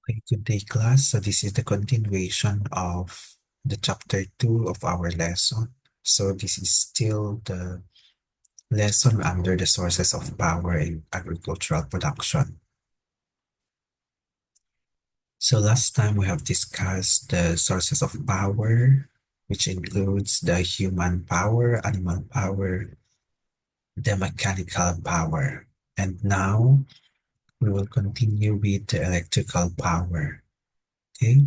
Okay, good day, class. So this is the continuation of the chapter 2 of our lesson. So this is still the lesson under the sources of power in agricultural production. So last time we have discussed the sources of power, which includes the human power, animal power, the mechanical power. And now we will continue with the electrical power. Okay.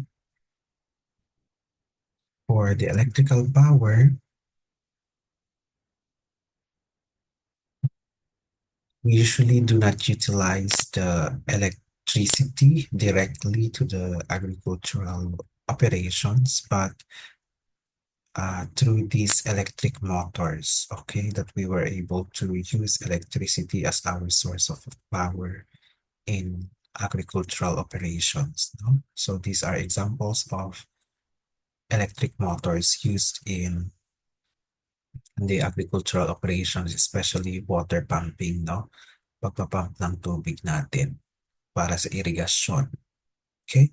For the electrical power, we usually do not utilize the electricity directly to the agricultural operations, but through these electric motors, okay, that we were able to use electricity as our source of power in agricultural operations. No? So these are examples of electric motors used in the agricultural operations, especially water pumping, no? Pagpapump ng tubig natin para sa irigasyon. Okay?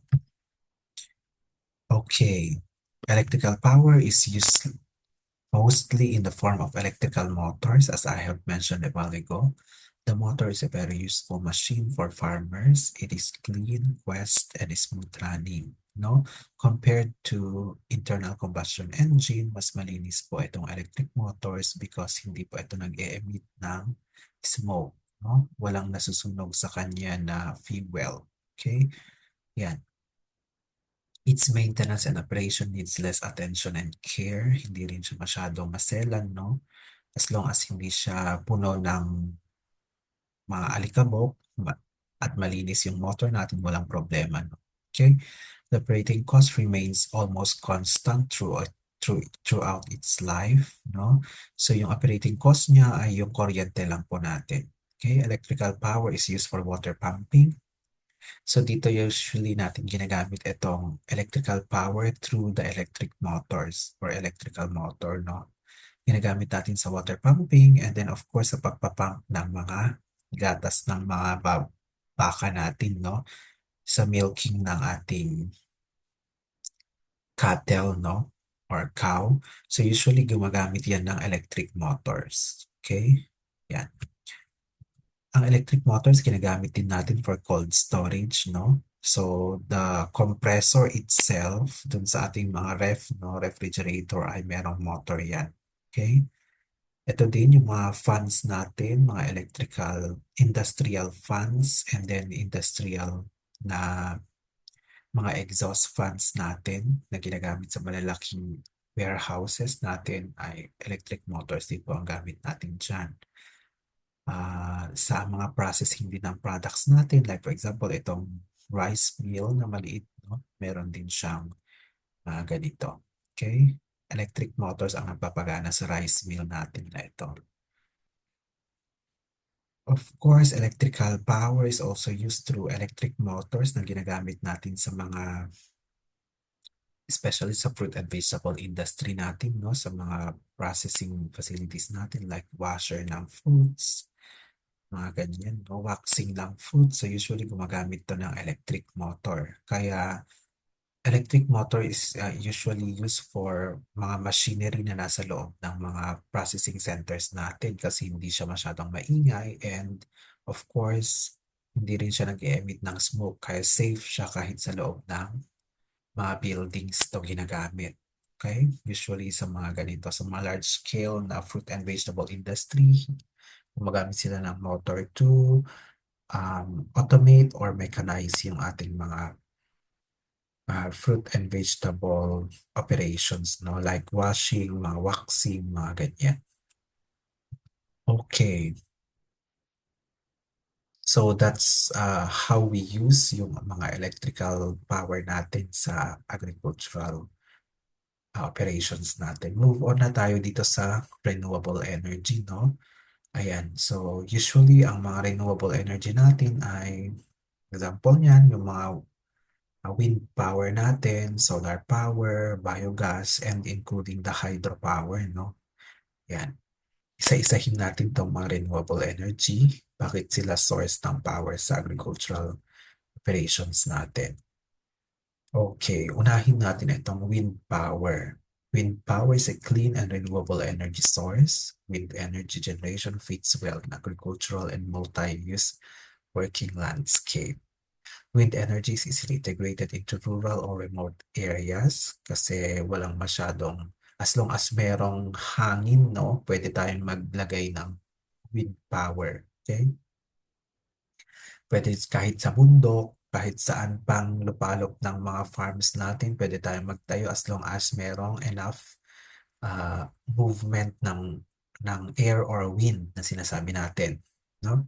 Okay. Electrical power is used mostly in the form of electrical motors, as I have mentioned a while ago. The motor is a very useful machine for farmers. It is clean, fast, and smooth running. No? Compared to internal combustion engine, mas malinis po itong electric motors because hindi po ito nag-e-emit ng smoke. No? Walang nasusunog sa kanya na fuel. Okay? Yan. Its maintenance and operation needs less attention and care. Hindi rin siya masyadong maselan, no? As long as hindi siya puno ng mga alikabok at malinis yung motor natin, walang problema, no? Okay? The operating cost remains almost constant throughout its life, no? So yung operating cost niya ay yung kuryente lang po natin. Okay? Electrical power is used for water pumping. So dito usually natin ginagamit itong electrical power through the electric motors or electrical motor, no? Ginagamit natin sa water pumping and then of course sa pagpapump ng mga gatas ng mga baka natin, no? Sa milking ng ating cattle, no? Or cow. So usually gumagamit yan ng electric motors. Okay? Yan. Ang electric motors, ginagamit din natin for cold storage, no? So, the compressor itself, dun sa ating mga refrigerator ay merong motor yan. Okay? Ito din yung mga fans natin, mga electrical, industrial fans, and then industrial na mga exhaust fans natin na ginagamit sa malalaking warehouses natin ay electric motors din po ang gamit natin dyan. Sa mga processing din ng products natin. Like for example, itong rice mill na maliit, no? Meron din siyang ganito. Okay? Electric motors ang nagpapagana sa rice mill natin na ito. Of course, electrical power is also used through electric motors na ginagamit natin sa mga, especially sa fruit and vegetable industry natin, no? Sa mga processing facilities natin like washer ng fruits, mga ganyan, no? Waxing ng food. So usually gumagamit to ng electric motor. Kaya electric motor is usually used for mga machinery na nasa loob ng mga processing centers natin kasi hindi siya masyadong maingay and of course, hindi rin siya nag-emit ng smoke kaya safe siya kahit sa loob ng mga buildings to ginagamit. Okay? Usually sa mga ganito, sa mga large scale na fruit and vegetable industry, gumagamit sila ng motor to automate or mechanize yung ating mga fruit and vegetable operations, no? Like washing, mga waxing, mga ganyan. Okay. So that's how we use yung mga electrical power natin sa agricultural operations natin. Move on na tayo dito sa renewable energy, no? Ayan. So usually ang mga renewable energy natin ay example niyan, yung mga wind power natin, solar power, biogas, and including the hydropower, no? Yan. Isa-isahin natin itong mga renewable energy. Bakit sila source ng power sa agricultural operations natin? Okay, unahin natin itong wind power. Wind power is a clean and renewable energy source. Wind energy generation fits well in agricultural and multi-use working landscape. Wind energy is easily integrated into rural or remote areas kasi walang masyadong, as long as merong hangin, no, pwede tayong maglagay ng wind power. Okay? Pwede kahit sa bundok, kahit saan pang lupalop ng mga farms natin, pwede tayong magtayo as long as merong enough movement ng air or wind na sinasabi natin. No?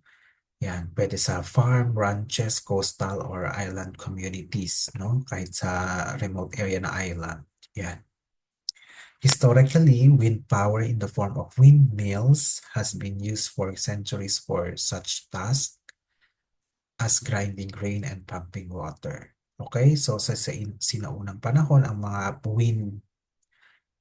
Yan, pwede sa farm, ranches, coastal, or island communities, no? Kahit sa remote area na island. Yan. Historically, wind power in the form of windmills has been used for centuries for such tasks as grinding grain and pumping water. Okay, so sa sinaunang panahon, ang mga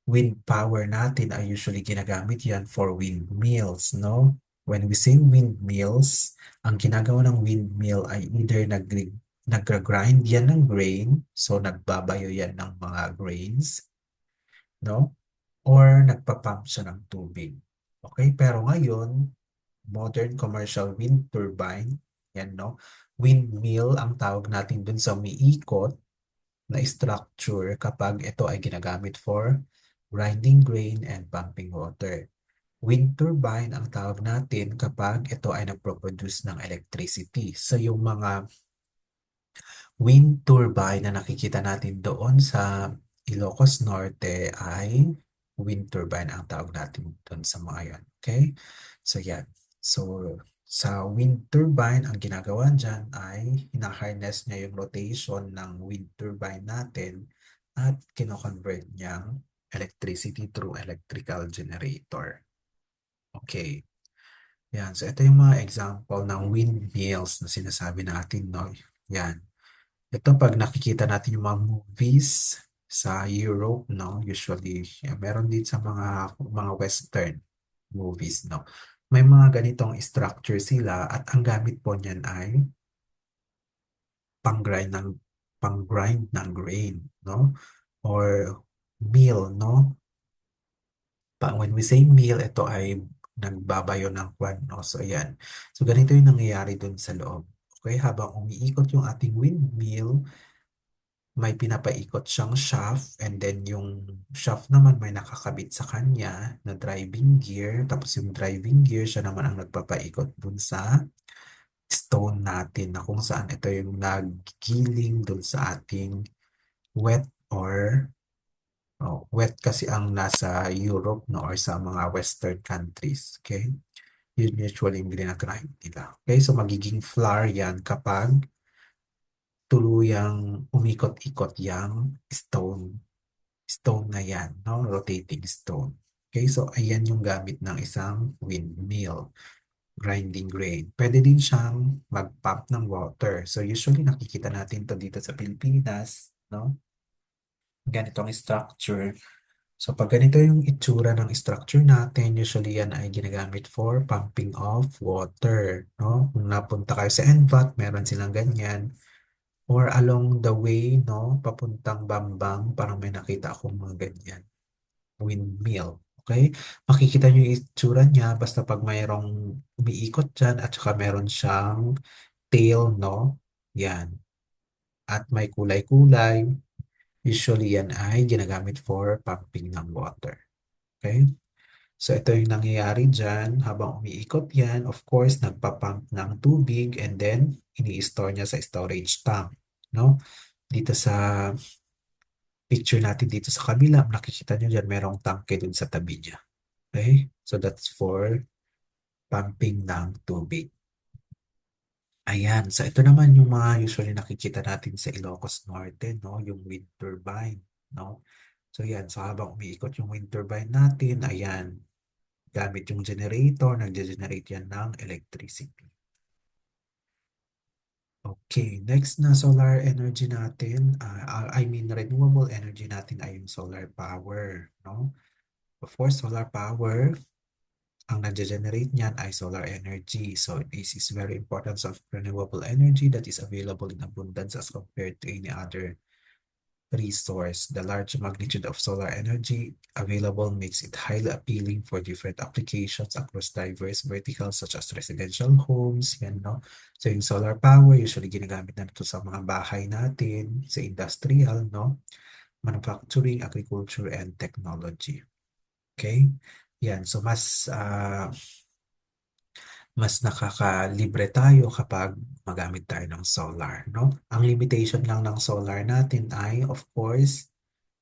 wind power natin ay usually ginagamit yan for windmills, no? When we say windmills, ang ginagawa ng windmill ay either nag-grind yan ng grain, so nagbabayo yan ng mga grains, no? Or nagpapump siya ng tubig. Okay, pero ngayon, modern commercial wind turbine, yan, no? Windmill ang tawag natin dun sa umiikot na structure kapag ito ay ginagamit for grinding grain and pumping water. Wind turbine ang tawag natin kapag ito ay nagproproduce ng electricity. So yung mga wind turbine na nakikita natin doon sa Ilocos Norte ay wind turbine ang tawag natin doon sa mga yan. Okay? So yan. So sa wind turbine, ang ginagawa dyan ay hina-harness niya yung rotation ng wind turbine natin at kino-convert niyang electricity through electrical generator. Okay. Yan. So ito yung mga example ng windmills na sinasabi natin, no? Yan. Ito pag nakikita natin yung mga movies sa Europe, no? Usually, meron din sa mga Western movies, no? May mga ganitong structure sila at ang gamit po niyan ay pang-grind ng pang-grind ng grain, no? Or mill, no? When we say mill, ito ay nagbabayo ng kwan, no? So, ayan. So, ganito yung nangyayari dun sa loob. Okay, habang umiikot yung ating windmill, may pinapaikot siyang shaft and then yung shaft naman may nakakabit sa kanya na driving gear. Tapos yung driving gear, siya naman ang nagpapaikot dun sa stone natin na kung saan ito yung naggiling dun sa ating wet or wet kasi ang nasa Europe, no, or sa mga Western countries. Okay? Yun usually yung ginagrind nila. Okay? So magiging flour yan kapag tuluyang umikot-ikot yung stone na yan, no? Rotating stone. Okay, so ayan yung gamit ng isang windmill, grinding grain. Pwede din siyang mag-pump ng water. So usually nakikita natin to dito sa Pilipinas, no? Ganitong structure. So pag ganito yung itsura ng structure natin, usually yan ay ginagamit for pumping of water, no? Kung napunta kayo sa NVAT, meron silang ganyan. Or along the way, no, papuntang Bambang, parang may nakita akong mga ganyan. Windmill. Okay? Makikita nyo yung itsura niya basta pag mayroong umiikot dyan at saka meron siyang tail, no? Yan. At may kulay-kulay. Usually yan ay ginagamit for pumping ng water. Okay? So ito yung nangyayari dyan. Habang umiikot yan, of course, nagpa-pump ng tubig and then ini-store niya sa storage tank. No? Dito sa picture natin dito sa kabila, nakikita nyo dyan, merong tangke dun sa tabi niya. Okay? So that's for pumping ng tubig. Ayan. So ito naman yung mga usually nakikita natin sa Ilocos Norte, no? Yung wind turbine, no? So yan. So habang umiikot yung wind turbine natin, ayan. Gamit yung generator, nagge-generate yan ng electricity. Okay, next na solar energy natin, I mean renewable energy natin ay yung solar power, no? Of course, solar power, ang nag-generate niyan ay solar energy. So this is very important of renewable energy that is available in abundance as compared to any other resource. The large magnitude of solar energy available makes it highly appealing for different applications across diverse verticals such as residential homes, yan, no? So yung solar power, usually ginagamit na ito sa mga bahay natin, sa industrial, no? Manufacturing, agriculture, and technology. Okay? Yan. So mas nakakalibre tayo kapag magamit tayo ng solar, no? Ang limitation lang ng solar natin ay, of course,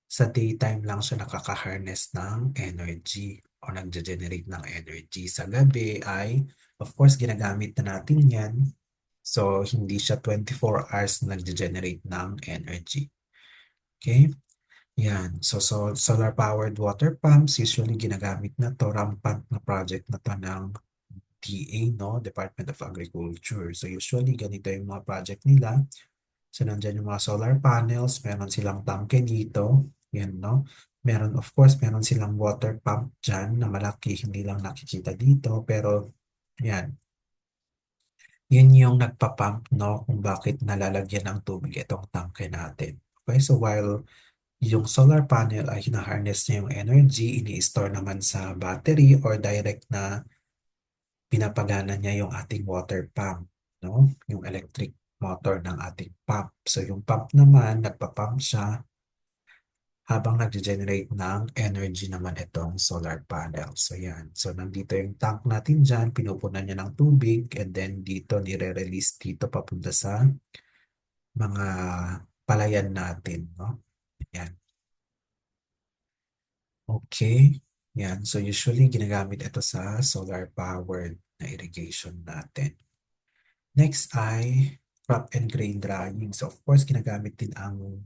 sa daytime lang siya nakaka-harness ng energy o nagge-generate ng energy. Sa gabi ay, of course, ginagamit na natin yan. So, hindi siya 24 hours nagge-generate ng energy. Okay? Yan. So solar-powered water pumps, usually ginagamit na to, rampant na project na to ng DA, no? Department of Agriculture. So usually ganito yung mga project nila. So nandyan yung mga solar panels, meron silang tangke dito, yan, no? Meron, of course, meron silang water pump dyan na malaki, hindi lang nakikita dito, pero yan, yun yung nagpa-pump, no? Kung bakit nalalagyan ng tubig itong tangke natin. Okay, so while yung solar panel ay hina-harness niya yung energy, ini-store naman sa battery or direct na pinapagana niya yung ating water pump, no? Yung electric motor ng ating pump. So yung pump naman, nagpa-pump siya habang nag-generate ng energy naman itong solar panel. So yan. So nandito yung tank natin dyan, pinupunan niya ng tubig and then dito nire-release dito papunta sa mga palayan natin, no? Yan. Okay. Yan. So usually ginagamit ito sa solar powered na irrigation natin. Next ay crop and grain drying. So of course, ginagamit din ang,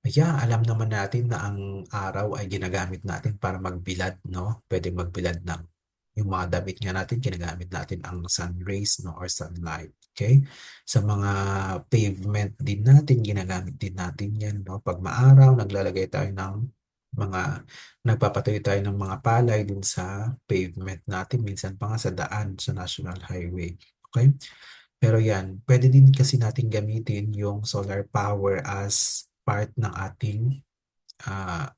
alam naman natin na ang araw ay ginagamit natin para magbilad, no? Pwede magbilad ng yung mga damit nga natin, ginagamit natin ang sun rays, no? Or sunlight. Okay? Sa mga pavement din natin, ginagamit din natin yan, no? Pag maaraw, naglalagay tayo ng mga, nagpapatuloy tayo ng mga palay dun sa pavement natin, minsan pa nga sa daan, sa National Highway. Okay? Pero yan, pwede din kasi natin gamitin yung solar power as part ng ating ah,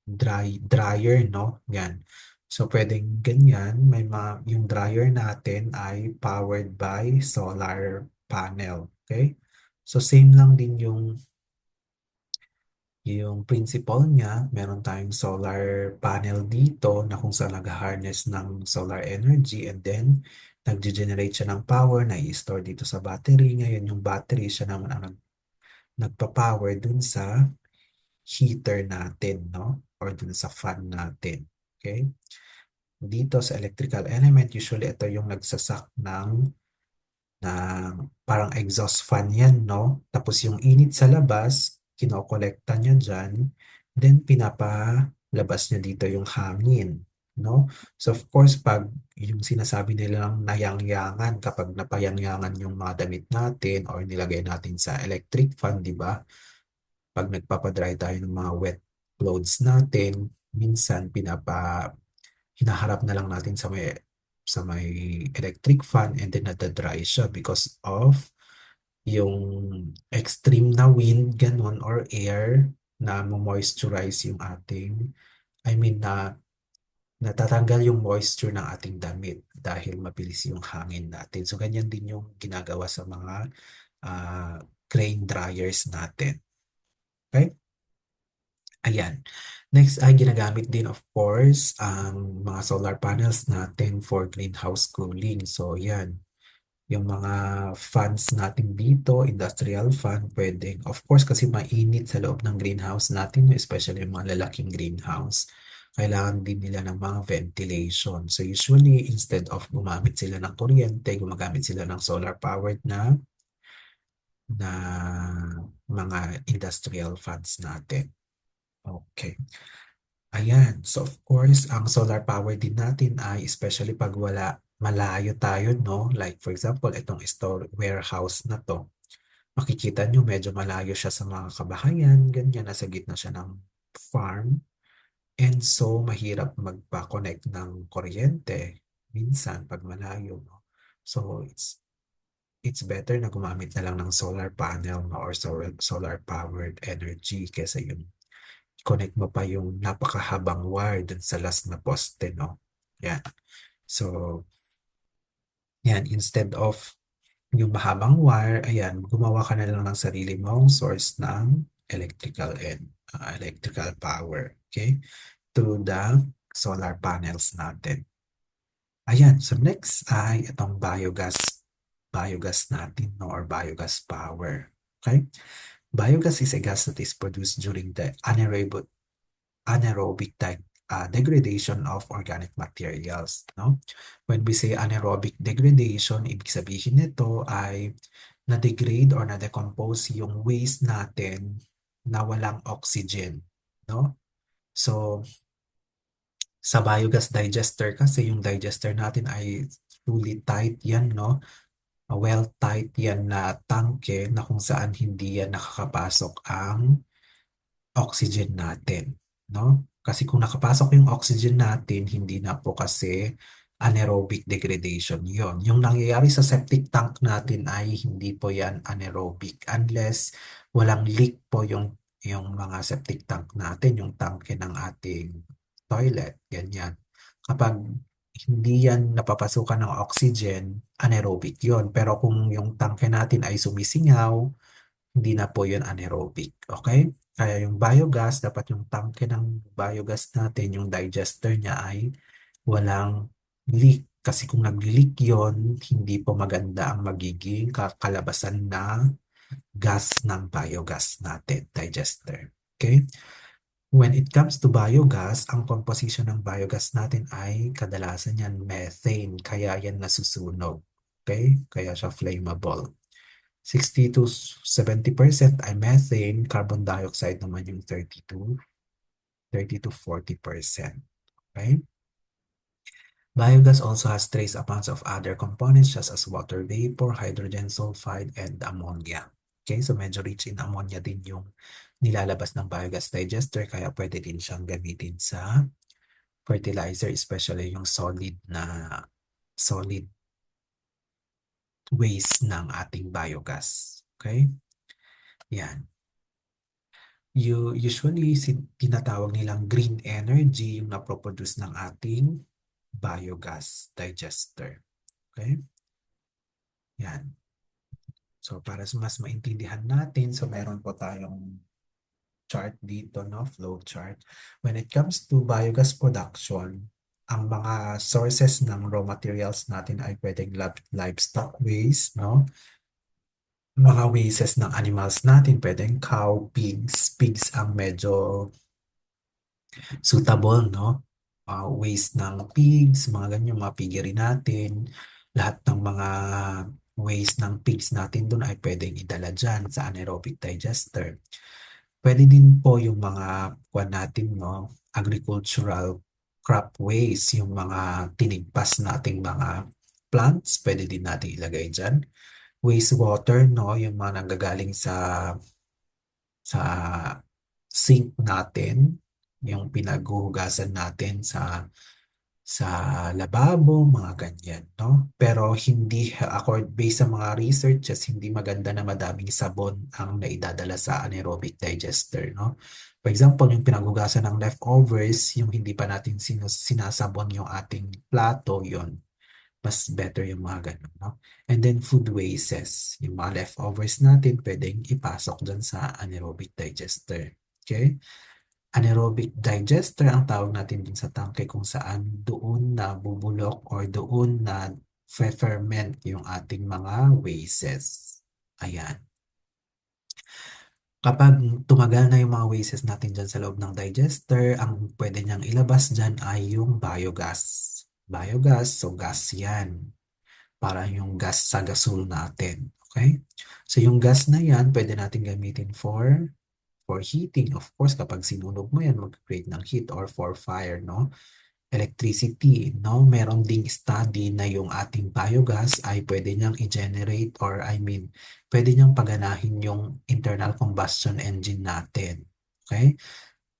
dryer, no? Yan. So, pwedeng ganyan. Yung dryer natin ay powered by solar panel. Okay? So, same lang din yung principle niya. Meron tayong solar panel dito na kung saan nag-harness ng solar energy and then nag-generate siya ng power na i-store dito sa battery. Ngayon, yung battery siya naman ang nagpa-power dun sa heater natin, no? Or dun sa fan natin. Okay? Dito sa electrical element, usually ito yung nagsasak ng parang exhaust fan yan, no? Tapos yung init sa labas, kinokolekta niya dyan, then pinapalabas niya dito yung hangin, no? So of course, pag yung sinasabi nilang nayangyangan, kapag napayangyangan yung mga damit natin or nilagay natin sa electric fan, di ba? Pag nagpapadry tayo ng mga wet clothes natin, minsan hinaharap na lang natin sa may electric fan and then nadadry siya because of yung extreme na wind, ganun, or air na moisturize yung ating, I mean, natatanggal yung moisture ng ating damit dahil mabilis yung hangin natin. So, ganyan din yung ginagawa sa mga ah, grain dryers natin. Okay? Ayan. Next ay ginagamit din of course ang mga solar panels natin for greenhouse cooling. So yan, yung mga fans natin dito, industrial fan, pwedeng, of course kasi mainit sa loob ng greenhouse natin, especially yung mga lalaking greenhouse. Kailangan din nila ng mga ventilation. So usually, instead of gumamit sila ng kuryente, gumagamit sila ng solar powered na mga industrial fans natin. Okay. Ayan. So, of course, ang solar power din natin ay especially pag malayo tayo, no? Like, for example, itong store warehouse na to. Makikita nyo, medyo malayo siya sa mga kabahayan. Ganyan, nasa gitna siya ng farm. And so, mahirap magpa-connect ng kuryente minsan pag malayo, no? So, it's better na gumamit na lang ng solar panel no, or solar powered energy kaysa yung connect mo pa yung napakahabang wire dun sa last na poste, no? Yan. So, yan, instead of yung mahabang wire, ayan, gumawa ka na lang ng sarili mong source ng electrical power, okay? Through the solar panels natin. Ayan, so next ay itong biogas natin, no, or biogas power. Okay? Biogas is a gas that is produced during the anaerobic degradation of organic materials. No? When we say anaerobic degradation, ibig sabihin nito ay na-degrade or na-decompose yung waste natin na walang oxygen. No? So, sa biogas digester kasi yung digester natin ay fully tight yan, no? Well tight yan na tangke na kung saan hindi yan nakakapasok ang oxygen natin, no? Kasi kung nakapasok yung oxygen natin, hindi na po kasi anaerobic degradation yon. Yung nangyayari sa septic tank natin ay hindi po yan anaerobic unless walang leak po yung mga septic tank natin, yung tangke ng ating toilet, ganyan. Kapag hindi yan napapasukan ng oxygen, anaerobic yon. Pero kung yung tangke natin ay sumisingaw, hindi na po yun anaerobic. Okay? Kaya yung biogas, dapat yung tangke ng biogas natin, yung digester niya ay walang leak. Kasi kung nag-leak yon, hindi po maganda ang magiging kalabasan na gas ng biogas natin, digester. Okay? When it comes to biogas, ang composition ng biogas natin ay kadalasan yan methane, kaya yan nasusunog. Okay? Kaya siya flammable. 60 to 70% ay methane, carbon dioxide naman yung 30 to 40%. Okay? Biogas also has trace amounts of other components such as water vapor, hydrogen sulfide, and ammonia. Okay, so medyo rich in ammonia din yung nilalabas ng biogas digester kaya pwede din siyang gamitin sa fertilizer, especially yung solid waste ng ating biogas. Okay? Yan. Usually, tinatawag nilang green energy yung naproproduce ng ating biogas digester. Okay? Yan. So, para mas maintindihan natin, so meron po tayong chart dito, no? Flow chart. When it comes to biogas production, ang mga sources ng raw materials natin ay pwedeng livestock waste, no? Mga wastes ng animals natin, pwedeng cow, pigs. Pigs ang medyo suitable, no? Waste ng pigs, mga ganyan, mga piggery natin. Lahat ng mga waste ng pigs natin doon ay pwedeng idala dyan sa anaerobic digester. Pwede din po yung mga kuwan natin, no? Agricultural crop waste, yung mga tinigpas nating mga plants, pwede din natin ilagay dyan. Wastewater, no? Yung mga nanggagaling sa sink natin, yung pinaghuhugasan natin sa lababo, mga ganyan, no? Pero hindi, based sa mga researches, hindi maganda na madaming sabon ang naidadala sa anaerobic digester, no? For example, yung pinaghugasan ng leftovers, yung hindi pa natin sinasabon yung ating plato, yon mas better yung mga ganun, no? And then food wastes, yung mga leftovers natin, pwedeng ipasok dyan sa anaerobic digester. Okay? Anaerobic digester ang tawag natin dun sa tangke kung saan doon na bubulok or doon na ferment yung ating mga wastes. Ayan. Kapag tumagal na yung mga wastes natin dyan sa loob ng digester, ang pwede niyang ilabas dyan ay yung biogas. Biogas, so gas yan. Para yung gas sa gasol natin. Okay? So yung gas na yan, pwede natin gamitin for heating. Of course, kapag sinunog mo yan, mag-create ng heat or for fire, no? Electricity, no? Meron ding study na yung ating biogas ay pwede niyang i-generate or pwede niyang paganahin yung internal combustion engine natin. Okay?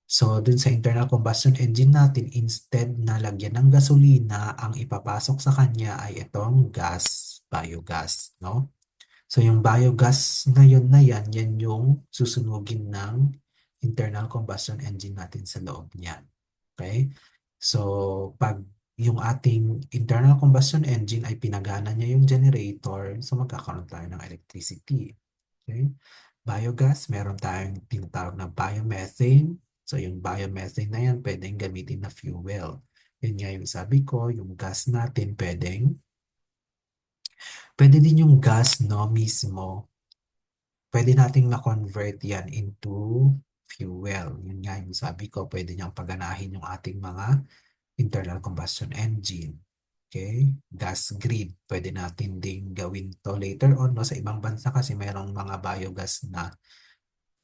So, dun sa internal combustion engine natin, instead na lagyan ng gasolina, ang ipapasok sa kanya ay itong biogas, no? So yung biogas ngayon na yan yung susunugin ng internal combustion engine natin sa loob niyan. Okay? So pag yung ating internal combustion engine ay pinagana niya yung generator, so magkakaroon tayo ng electricity. Okay? Biogas, meron tayong tinatawag na biomethane. So yung biomethane na yan, pwedeng gamitin na fuel. Yun nga yung sabi ko, yung gas natin pwede din yung gas no mismo, pwede nating ma-convert yan into fuel. Yun nga yung sabi ko, pwede niyang paganahin yung ating mga internal combustion engine. Okay? Gas grid, pwede natin ding gawin to later on. No? Sa ibang bansa kasi mayroong mga biogas na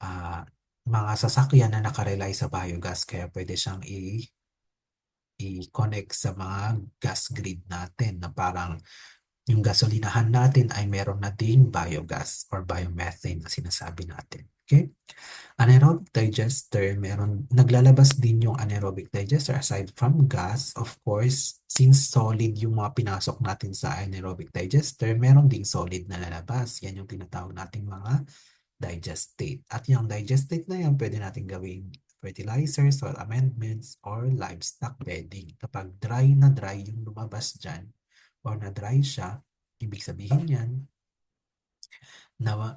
ah, mga sasakyan na nakarely sa biogas kaya pwede siyang i-connect sa mga gas grid natin na parang yung gasolinahan natin ay meron na ding biogas or biomethane na sinasabi natin. Okay? Anaerobic digester, naglalabas din yung anaerobic digester aside from gas. Of course, since solid yung mga pinasok natin sa anaerobic digester, meron ding solid na lalabas. Yan yung tinatawag nating mga digestate. At yung digestate na yan, pwede natin gawing fertilizer, soil amendments, or livestock bedding. Kapag dry na dry yung lumabas dyan, or na dry siya, ibig sabihin yan, na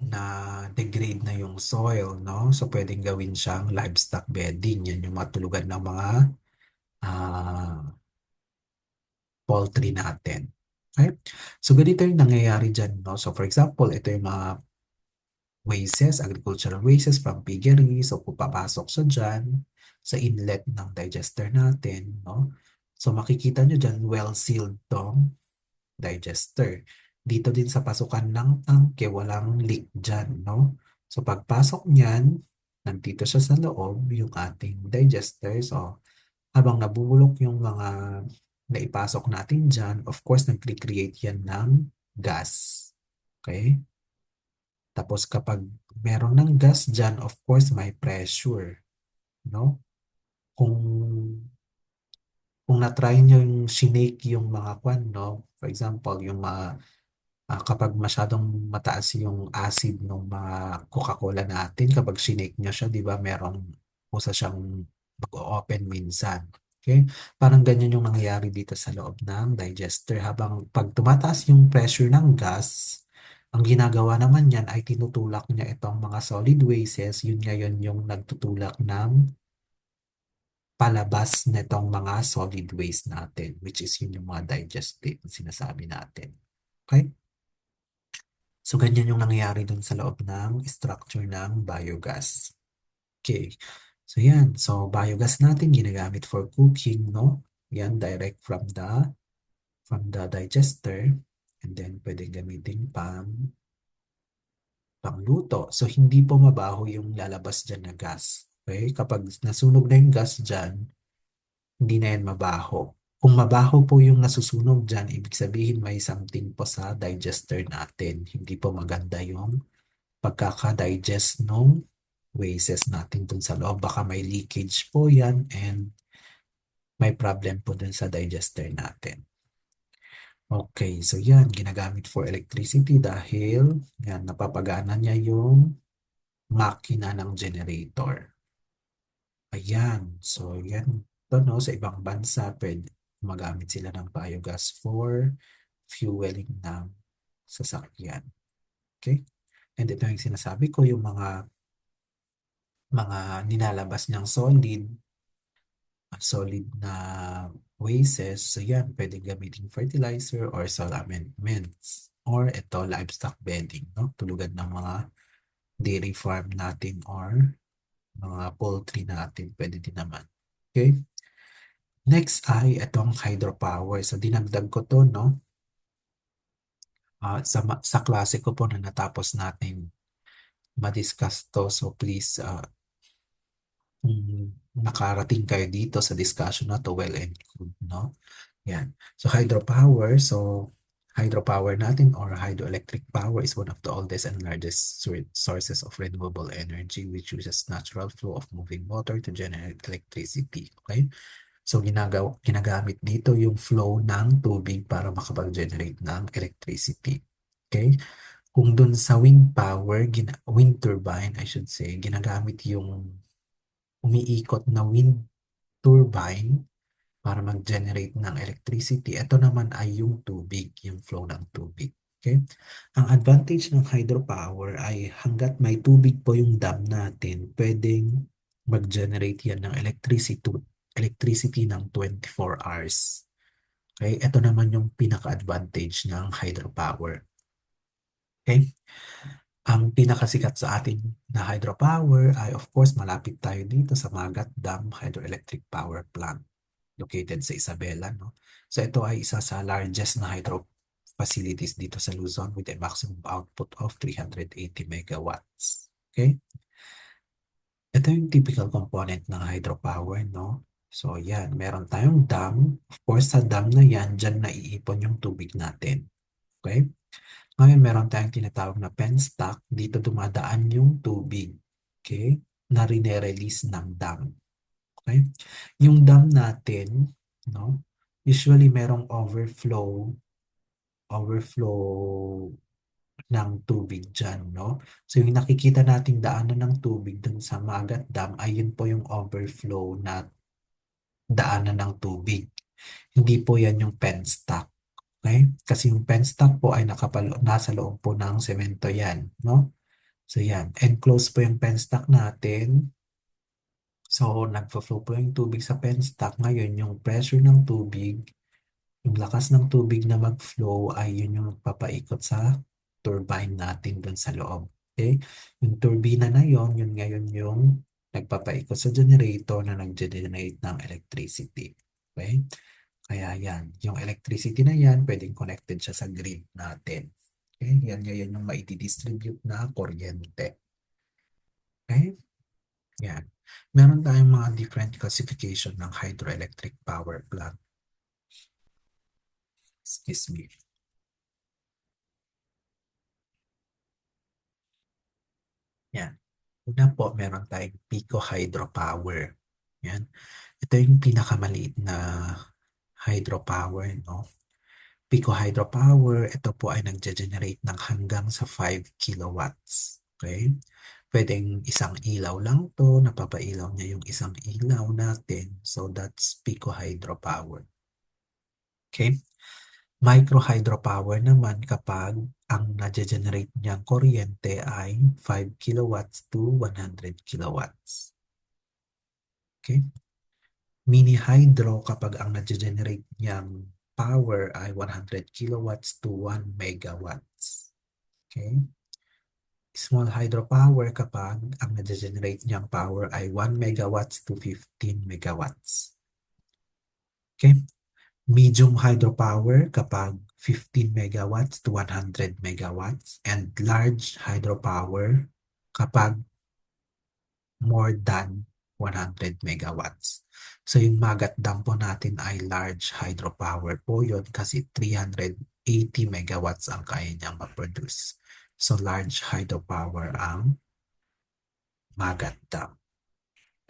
degrade na yung soil, no? So, pwedeng gawin siyang livestock bedding. Yan yung matulugan ng mga ah, poultry natin. Okay? So, ganito yung nangyayari dyan, no? So, for example, ito yung mga wastes, agricultural wastes from piggery. So, pupapasok sa dyan, sa inlet ng digester natin, no? So, makikita nyo dyan, well-sealed tong digester. Dito din sa pasukan ng tangke, walang leak dyan, no? So, pagpasok niyan, nandito siya sa loob, yung ating digester. So, habang nabubulok yung mga naipasok natin dyan, of course, nag-create yan ng gas. Okay? Tapos, kapag meron ng gas dyan, of course, may pressure, no? Kung na-try nyo yung sinake yung mga kwan, no? For example, yung mga kapag masyadong mataas yung acid ng mga Coca-Cola natin, kapag sinake nyo siya, di ba, merong kusa siyang mag-open minsan. Okay? Parang ganyan yung nangyayari dito sa loob ng digester. Habang pag tumataas yung pressure ng gas, ang ginagawa naman yan ay tinutulak niya itong mga solid wastes. Yun ngayon yung nagtutulak ng palabas nitong mga solid waste natin, which is yun yung mga digestate na sinasabi natin. Okay? So, ganyan yung nangyayari dun sa loob ng structure ng biogas. Okay. So, yan. So, biogas natin ginagamit for cooking, no? Yan, direct from the digester. And then, pwede gamitin pangluto. So, hindi po mabaho yung lalabas dyan na gas. Okay? Kapag nasunog na yung gas dyan, hindi na yan mabaho. Kung mabaho po yung nasusunog dyan, ibig sabihin may something po sa digester natin. Hindi po maganda yung pagkaka-digest ng wastes natin dun sa loob. Baka may leakage po yan and may problem po dun sa digester natin. Okay, so yan, ginagamit for electricity dahil yan, napapagana niya yung makina ng generator. Ayan, so yan, ito no, sa ibang bansa, pwede gumagamit sila ng biogas for fueling ng sasakyan. Okay? And ito yung sinasabi ko, yung mga nilalabas niyang solid na wastes. So yan, pwede gamitin fertilizer or soil amendments or ito livestock bedding, no? Tulugan ng mga dairy farm natin or mga poultry natin, pwede din naman. Okay? Next ay itong hydropower. So dinagdag ko to, no? Sa klase ko po na natapos natin ma-discuss to. So please, kung nakarating kayo dito sa discussion na to, well and good, no? Yan. So hydropower natin or hydroelectric power is one of the oldest and largest sources of renewable energy which uses natural flow of moving water to generate electricity. Okay? So ginagamit dito yung flow ng tubig para makapag-generate ng electricity. Okay? Kung dun sa wind power, wind turbine, I should say, ginagamit yung umiikot na wind turbine para mag-generate ng electricity. Ito naman ay yung tubig, yung flow ng tubig. Okay? Ang advantage ng hydropower ay hanggat may tubig po yung dam natin, pwedeng mag-generate yan ng electricity ng 24 hours. Okay? Ito naman yung pinaka-advantage ng hydropower. Okay? Ang pinakasikat sa atin na hydropower ay of course malapit tayo dito sa Magat Dam Hydroelectric Power Plant located sa Isabela, no? So ito ay isa sa largest na hydro facilities dito sa Luzon with a maximum output of 380 megawatts. Okay? Ito yung typical component ng hydropower, no? So yan, meron tayong dam. Of course, sa dam na yan, dyan naiipon yung tubig natin. Okay? Ngayon, meron tayong tinatawag na penstock. Dito dumadaan yung tubig. Okay? Na rine-release ng dam. Okay? Yung dam natin, no? Usually merong overflow ng tubig dyan, no? So yung nakikita nating daanan ng tubig dun sa Magat Dam ay yun po yung overflow na daanan ng tubig. Hindi po yan yung penstock. Okay? Kasi yung penstock po ay nasa loob po ng semento yan, no? So yan, enclosed po yung penstock natin. So nagfo-flow po yung tubig sa penstock. Ngayon, yung pressure ng tubig, yung lakas ng tubig na mag-flow ay yun yung magpapaikot sa turbine natin dun sa loob. Okay? Yung turbina na yun ngayon yung nagpapaikot sa generator na nag-generate ng electricity. Okay? Kaya yan, yung electricity na yan, pwedeng connected siya sa grid natin. Okay? Yan ngayon yung maidi-distribute na kuryente. Okay? Yan. Meron tayong mga different classification ng hydroelectric power plant. Excuse me. Yan. Una po, meron tayong Pico Hydropower. Yan. Ito yung pinakamaliit na hydropower, no? Pico Hydropower, ito po ay nagge-generate ng hanggang sa 5 kilowatts. Okay? Pwedeng isang ilaw lang to, napapailaw niya yung isang ilaw natin. So that's Pico Hydropower. Okay? Micro hydropower naman kapag ang nage-generate niyang kuryente ay 5 kilowatts to 100 kilowatts. Okay? Mini hydro kapag ang nage-generate niyang power ay 100 kilowatts to 1 megawatts. Okay? Small hydropower kapag ang nage-generate niyang power ay 1 megawatts to 15 megawatts. Okay? Medium hydropower kapag 15 megawatts to 100 megawatts and large hydropower kapag more than 100 megawatts. So yung Magat Dam po natin ay large hydropower po yun kasi 380 megawatts ang kaya niyang ma-produce. So large hydropower ang Magat Dam.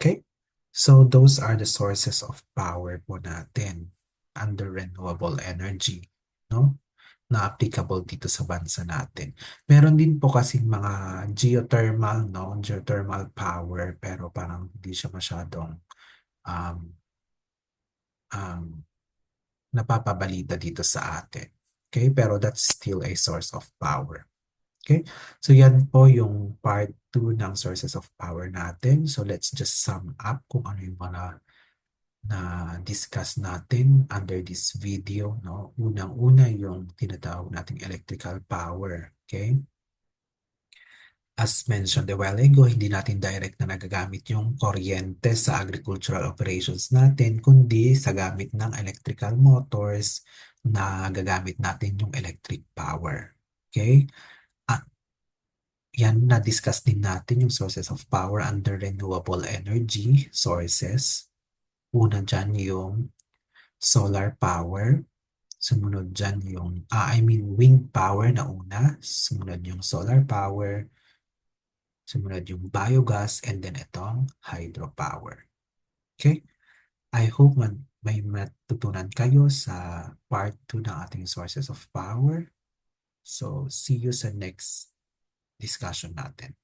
Okay? So those are the sources of power po natin under renewable energy, no? Na applicable dito sa bansa natin. Meron din po kasing mga geothermal, no? Geothermal power, pero parang hindi siya masyadong um, um, napapabalita dito sa atin. Okay? Pero that's still a source of power. Okay? So yan po yung part 2 ng sources of power natin. So let's just sum up kung ano yung mga na-discuss natin under this video, no? Unang-una yung tinatawag nating electrical power, okay? As mentioned a while ago, hindi natin direct na nagagamit yung kuryente sa agricultural operations natin, kundi sa gamit ng electrical motors na gagamit natin yung electric power, okay? At yan, na-discuss din natin yung sources of power under renewable energy sources. Una dyan yung solar power. Sumunod dyan yung, wind power na una. Sumunod yung solar power. Sumunod yung biogas. And then itong hydropower. Okay? I hope may matutunan kayo sa part 2 ng ating sources of power. So, see you sa next discussion natin.